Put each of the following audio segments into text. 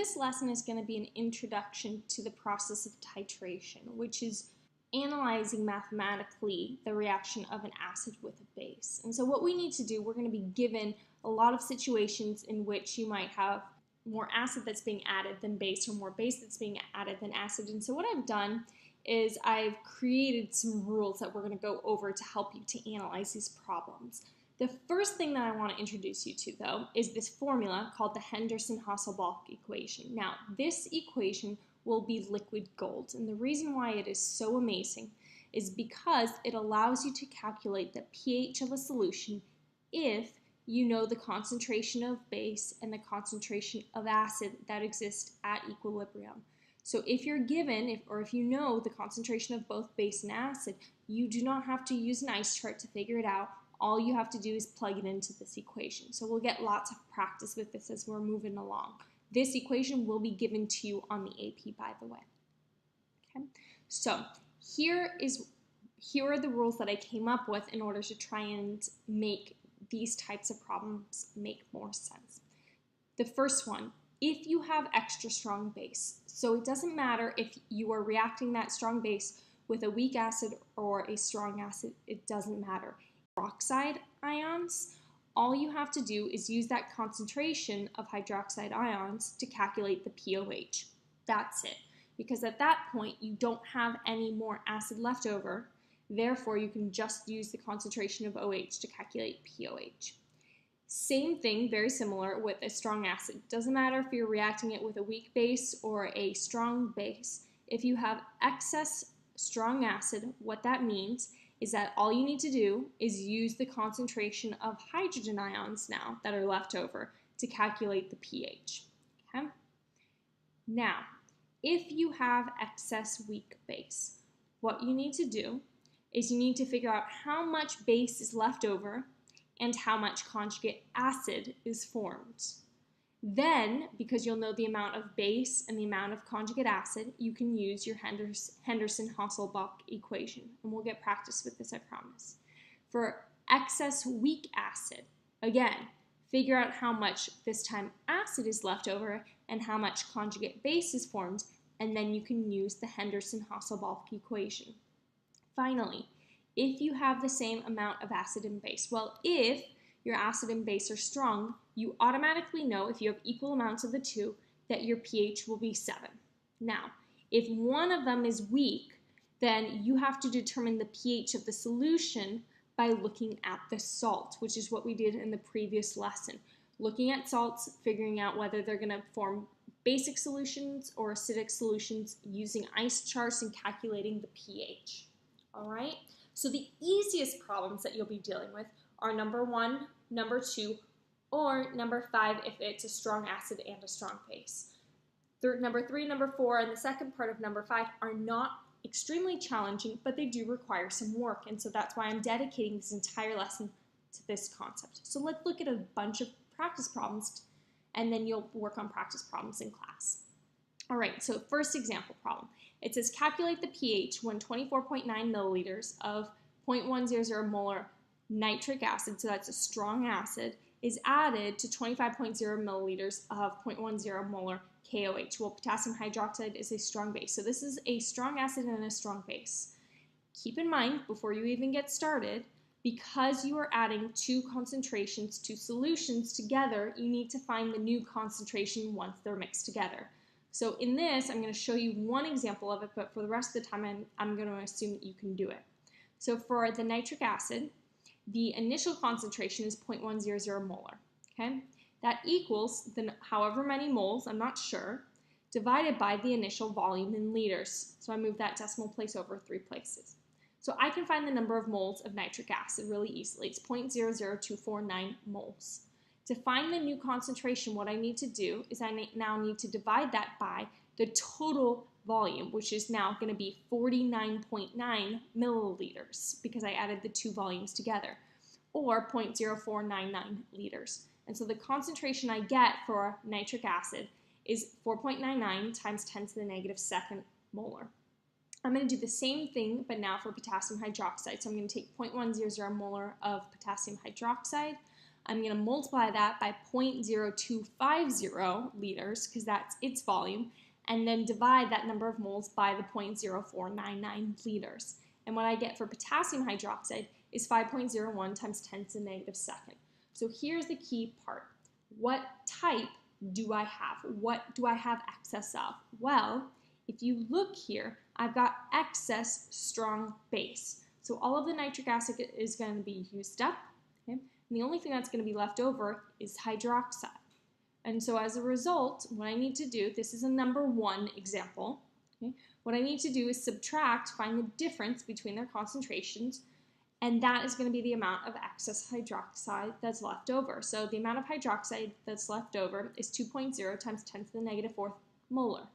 this lesson is going to be an introduction to the process of titration, which is analyzing mathematically the reaction of an acid with a base. And so what we need to do, we're going to be given a lot of situations in which you might have more acid that's being added than base, or more base that's being added than acid. And so what I've done is I've created some rules that we're going to go over to help you to analyze these problems. The first thing that I want to introduce you to, though, is this formula called the Henderson-Hasselbalch equation. Now, this equation will be liquid gold, and the reason why it is so amazing is because it allows you to calculate the pH of a solution if you know the concentration of base and the concentration of acid that exist at equilibrium. So if you're given, or if you know the concentration of both base and acid, you do not have to use an ice chart to figure it out. All you have to do is plug it into this equation. So we'll get lots of practice with this as we're moving along. This equation will be given to you on the AP, by the way. Okay, so here are the rules that I came up with in order to try and make these types of problems make more sense. The first one, if you have extra strong base, so it doesn't matter if you are reacting that strong base with a weak acid or a strong acid, it doesn't matter. Hydroxide ions, all you have to do is use that concentration of hydroxide ions to calculate the POH. That's it. Because at that point, you don't have any more acid left over. Therefore, you can just use the concentration of OH to calculate POH. Same thing, very similar with a strong acid. Doesn't matter if you're reacting it with a weak base or a strong base. If you have excess strong acid, what that means is that all you need to do is use the concentration of hydrogen ions now that are left over to calculate the pH. Okay? Now, if you have excess weak base, what you need to do is you need to figure out how much base is left over and how much conjugate acid is formed. Then, because you'll know the amount of base and the amount of conjugate acid, you can use your Henderson-Hasselbalch equation. And we'll get practice with this, I promise. For excess weak acid, again, figure out how much this time acid is left over and how much conjugate base is formed, and then you can use the Henderson-Hasselbalch equation. Finally, if you have the same amount of acid and base, well, if your acid and base are strong, you automatically know, if you have equal amounts of the two, that your pH will be 7. Now, if one of them is weak, then you have to determine the pH of the solution by looking at the salt, which is what we did in the previous lesson. Looking at salts, figuring out whether they're going to form basic solutions or acidic solutions, using ice charts and calculating the pH. All right? So the easiest problems that you'll be dealing with are number 1, number 2, or number 5 if it's a strong acid and a strong base. Number 3, number 4, and the second part of number 5 are not extremely challenging, but they do require some work, and so that's why I'm dedicating this entire lesson to this concept. So let's look at a bunch of practice problems, and then you'll work on practice problems in class. All right, so first example problem. It says calculate the pH when 24.9 milliliters of 0.100 molar nitric acid, so that's a strong acid, is added to 25.0 milliliters of 0.10 molar KOH. Well, potassium hydroxide is a strong base. So this is a strong acid and a strong base. Keep in mind, before you even get started, because you are adding two concentrations, two solutions together, you need to find the new concentration once they're mixed together. So in this, I'm going to show you one example of it, but for the rest of the time, I'm going to assume that you can do it. So for the nitric acid, the initial concentration is 0.100 molar, okay? That equals however many moles, I'm not sure, divided by the initial volume in liters. So I moved that decimal place over 3 places. So I can find the number of moles of nitric acid really easily. It's 0.00249 moles. To find the new concentration, what I need to do is I now need to divide that by the total volume, which is now going to be 49.9 milliliters because I added the two volumes together, or 0.0499 liters. And so the concentration I get for nitric acid is 4.99 times 10 to the negative second molar. I'm going to do the same thing, but now for potassium hydroxide. So I'm going to take 0.100 molar of potassium hydroxide. I'm going to multiply that by 0.0250 liters, because that's its volume, and then divide that number of moles by the 0.0499 liters. And what I get for potassium hydroxide is 5.01 times 10 to the negative second. So here's the key part. What type do I have? What do I have excess of? Well, if you look here, I've got excess strong base. So all of the nitric acid is going to be used up, okay? And the only thing that's going to be left over is hydroxide. And so as a result, what I need to do, this is a number 1 example, okay? What I need to do is subtract, find the difference between their concentrations, and that is going to be the amount of excess hydroxide that's left over. So the amount of hydroxide that's left over is 2.0 times 10 to the negative 4th molar,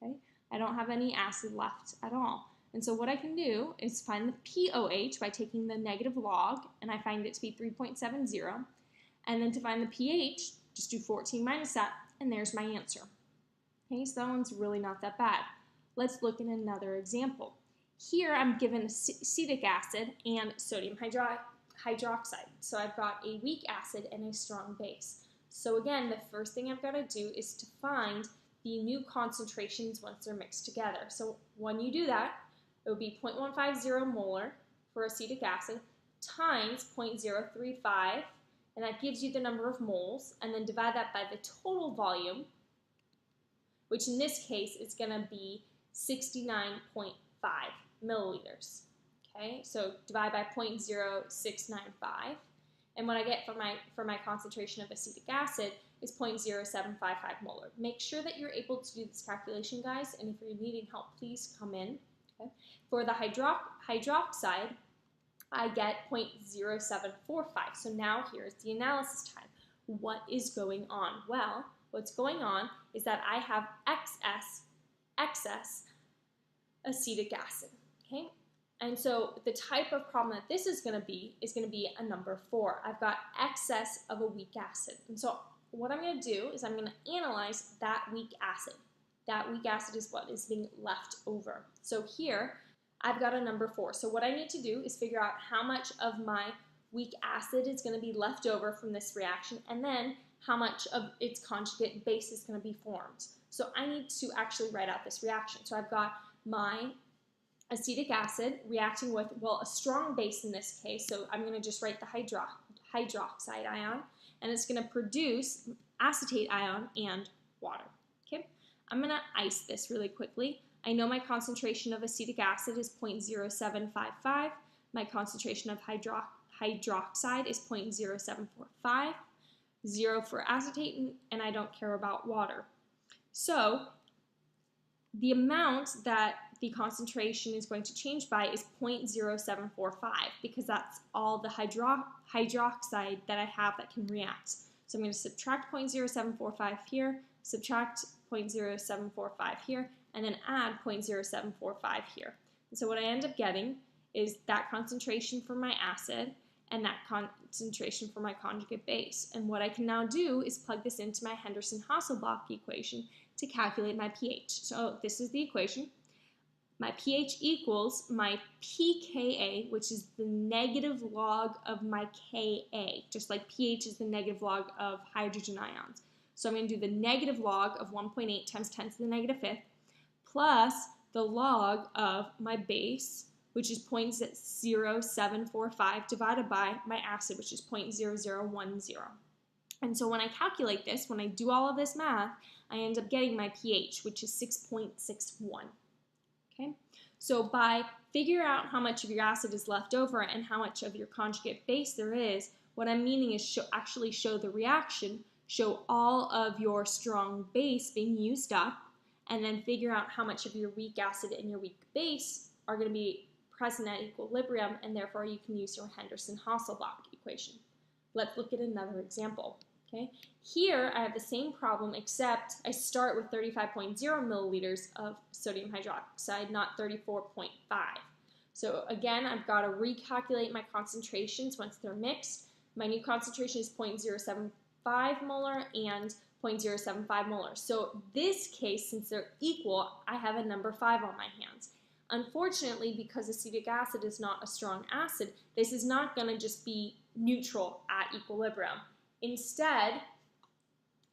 okay? I don't have any acid left at all. And so what I can do is find the pOH by taking the negative log, and I find it to be 3.70. And then to find the pH, just do 14 minus that, and there's my answer. Okay, so that one's really not that bad. Let's look at another example. Here I'm given acetic acid and sodium hydroxide. So I've got a weak acid and a strong base. So again, the first thing I've got to do is to find the new concentrations once they're mixed together. So when you do that, it would be 0.150 molar for acetic acid times 0.035, and that gives you the number of moles, and then divide that by the total volume, which in this case is going to be 69.5 milliliters. Okay, so divide by 0.0695, and what I get for my concentration of acetic acid is 0.0755 molar. Make sure that you're able to do this calculation, guys, and if you're needing help, please come in. Okay. For the hydroxide, I get 0.0745. So now here's the analysis time. What is going on? Well, what's going on is that I have excess acetic acid. Okay? And so the type of problem that this is going to be a number 4. I've got excess of a weak acid. And so what I'm going to do is I'm going to analyze that weak acid. That weak acid is what is being left over. So here, I've got a number 4. So what I need to do is figure out how much of my weak acid is going to be left over from this reaction, and then how much of its conjugate base is going to be formed. So I need to actually write out this reaction. So I've got my acetic acid reacting with, well, a strong base in this case. So I'm going to just write the hydroxide ion, and it's going to produce acetate ion and water. Okay, I'm going to ice this really quickly. I know my concentration of acetic acid is 0.0755. My concentration of hydroxide is 0.0745. 0 for acetate, and I don't care about water. So the amount that the concentration is going to change by is 0.0745, because that's all the hydroxide that I have that can react. So I'm going to subtract 0.0745 here, subtract 0.0745 here, and then add 0.0745 here. And so what I end up getting is that concentration for my acid and that concentration for my conjugate base. And what I can now do is plug this into my Henderson-Hasselbalch equation to calculate my pH. So this is the equation. My pH equals my pKa, which is the negative log of my Ka, just like pH is the negative log of hydrogen ions. So I'm going to do the negative log of 1.8 times 10 to the negative 5th plus the log of my base, which is 0.0745, divided by my acid, which is 0.0010. And so when I calculate this, when I do all of this math, I end up getting my pH, which is 6.61. Okay? So by figuring out how much of your acid is left over and how much of your conjugate base there is, what I'm meaning is actually show the reaction, show all of your strong base being used up, and then figure out how much of your weak acid and your weak base are going to be present at equilibrium, and therefore you can use your Henderson-Hasselbalch equation. Let's look at another example. Okay? Here I have the same problem, except I start with 35.0 milliliters of sodium hydroxide, not 34.5. So again, I've got to recalculate my concentrations once they're mixed. My new concentration is 0.075 molar and 0.075 molar. So this case, since they're equal, I have a number 5 on my hands. Unfortunately, because acetic acid is not a strong acid, this is not going to just be neutral at equilibrium. Instead,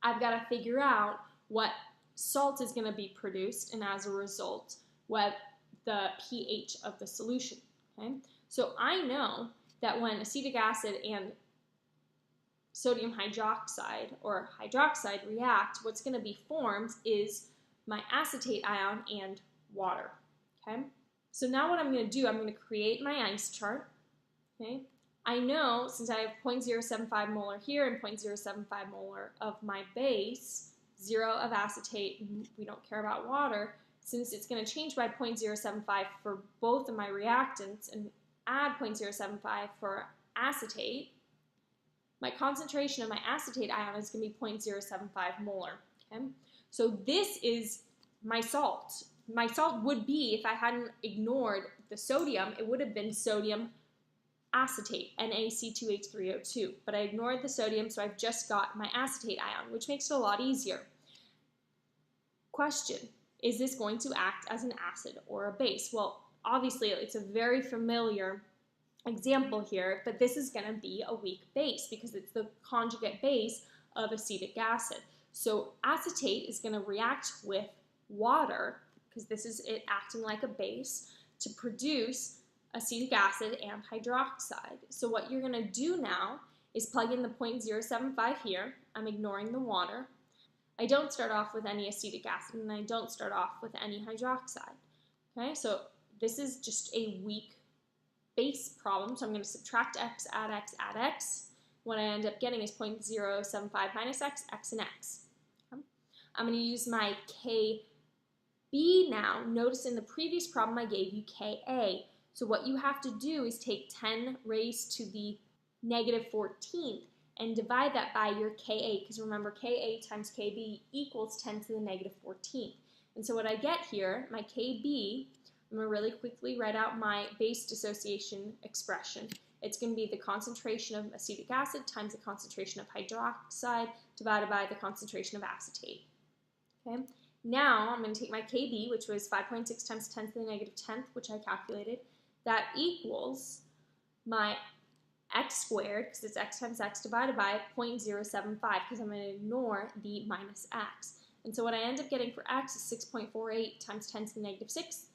I've got to figure out what salt is going to be produced, and as a result, what the pH of the solution. Okay? So I know that when acetic acid and sodium hydroxide or hydroxide react, what's going to be formed is my acetate ion and water. Okay? So now what I'm going to do, I'm going to create my ice chart. Okay? I know, since I have 0.075 molar here and 0.075 molar of my base, 0 of acetate, we don't care about water, since it's going to change by 0.075 for both of my reactants and add 0.075 for acetate, my concentration of my acetate ion is going to be 0.075 molar. Okay? So this is my salt. My salt would be, if I hadn't ignored the sodium, it would have been sodium acetate, NaC2H3O2. But I ignored the sodium, so I've just got my acetate ion, which makes it a lot easier. Question, is this going to act as an acid or a base? Well, obviously, it's a very familiar example here, but this is going to be a weak base because it's the conjugate base of acetic acid. So acetate is going to react with water, because this is it acting like a base, to produce acetic acid and hydroxide. So what you're going to do now is plug in the 0.075 here. I'm ignoring the water. I don't start off with any acetic acid, and I don't start off with any hydroxide. Okay, so this is just a weak base problem, so I'm going to subtract x, add x, add x. What I end up getting is 0.075 minus x, x and x. Okay. I'm going to use my Kb now. Notice in the previous problem I gave you Ka. So what you have to do is take 10 raised to the negative 14th and divide that by your Ka, because remember Ka times Kb equals 10 to the negative 14th. And so what I get here, my Kb, I'm going to really quickly write out my base dissociation expression. It's going to be the concentration of acetic acid times the concentration of hydroxide divided by the concentration of acetate. Okay. Now I'm going to take my Kb, which was 5.6 times 10 to the negative 10th, which I calculated. That equals my x squared, because it's x times x, divided by 0.075, because I'm going to ignore the minus x. And so what I end up getting for x is 6.48 times 10 to the negative 6.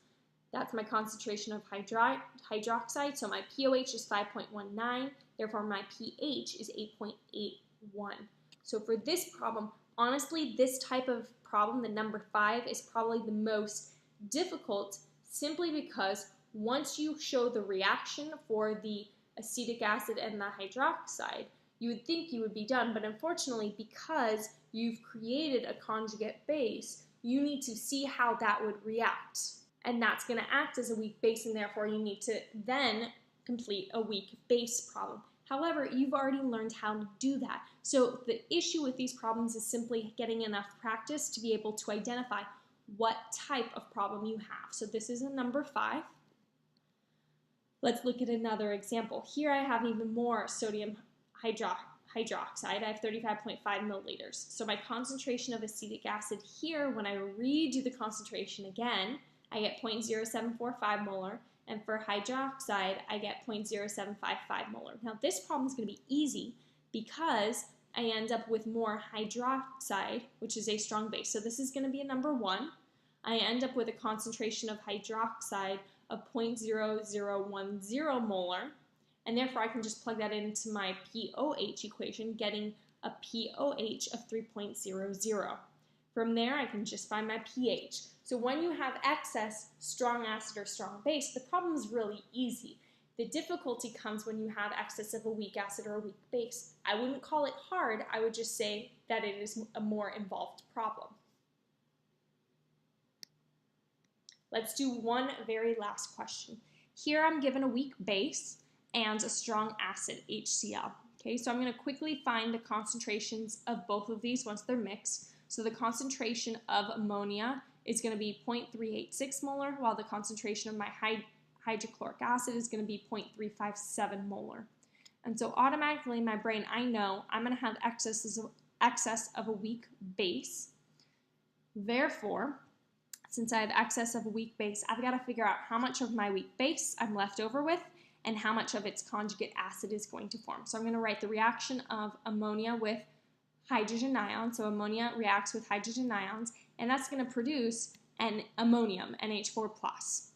That's my concentration of hydroxide, so my pOH is 5.19, therefore my pH is 8.81. So for this problem, honestly, this type of problem, the number 5, is probably the most difficult, simply because once you show the reaction for the acetic acid and the hydroxide, you would think you would be done, but unfortunately, because you've created a conjugate base, you need to see how that would react. And that's going to act as a weak base, and therefore you need to then complete a weak base problem. However, you've already learned how to do that. So the issue with these problems is simply getting enough practice to be able to identify what type of problem you have. So this is a number 5. Let's look at another example. Here I have even more sodium hydroxide. I have 35.5 milliliters. So my concentration of acetic acid here, when I redo the concentration again, I get 0.0745 molar, and for hydroxide, I get 0.0755 molar. Now this problem is going to be easy because I end up with more hydroxide, which is a strong base. So this is going to be a number 1. I end up with a concentration of hydroxide of 0.0010 molar, and therefore I can just plug that into my pOH equation, getting a pOH of 3.00. From there, I can just find my pH. So when you have excess strong acid or strong base, the problem is really easy. The difficulty comes when you have excess of a weak acid or a weak base. I wouldn't call it hard, I would just say that it is a more involved problem. Let's do one very last question. Here I'm given a weak base and a strong acid, HCl. Okay, so I'm going to quickly find the concentrations of both of these once they're mixed. So the concentration of ammonia is going to be 0.386 molar, while the concentration of my hydrochloric acid is going to be 0.357 molar. And so automatically in my brain, I know I'm going to have excess of a weak base. Therefore, since I have excess of a weak base, I've got to figure out how much of my weak base I'm left over with and how much of its conjugate acid is going to form. So I'm going to write the reaction of ammonia with hydrogen ions. So ammonia reacts with hydrogen ions, and that's going to produce an ammonium, NH4+.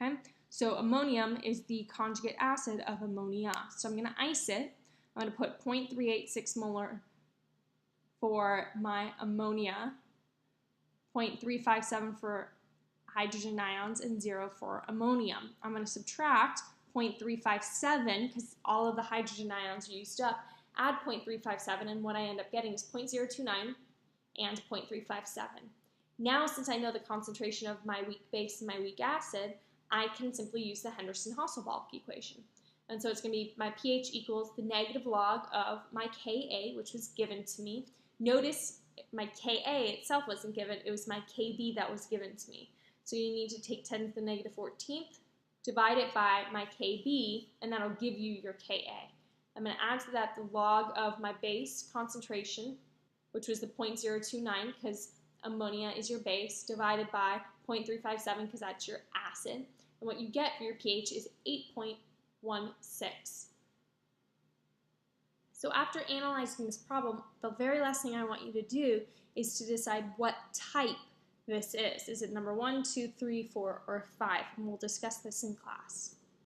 Okay? So ammonium is the conjugate acid of ammonia. So I'm going to ice it. I'm going to put 0.386 molar for my ammonia, 0.357 for hydrogen ions, and 0 for ammonium. I'm going to subtract 0.357 because all of the hydrogen ions are used up, add 0.357, and what I end up getting is 0.029 and 0.357. Now, since I know the concentration of my weak base and my weak acid, I can simply use the Henderson-Hasselbalch equation. And so it's going to be my pH equals the negative log of my Ka, which was given to me. Notice my Ka itself wasn't given, it was my Kb that was given to me. So you need to take 10 to the negative 14th, divide it by my Kb, and that'll give you your Ka. I'm going to add to that the log of my base concentration, which was the 0.029 because ammonia is your base, divided by 0.357 because that's your acid. And what you get for your pH is 8.16. So after analyzing this problem, the very last thing I want you to do is to decide what type this is. Is it number 1, 2, 3, 4, or 5? And we'll discuss this in class.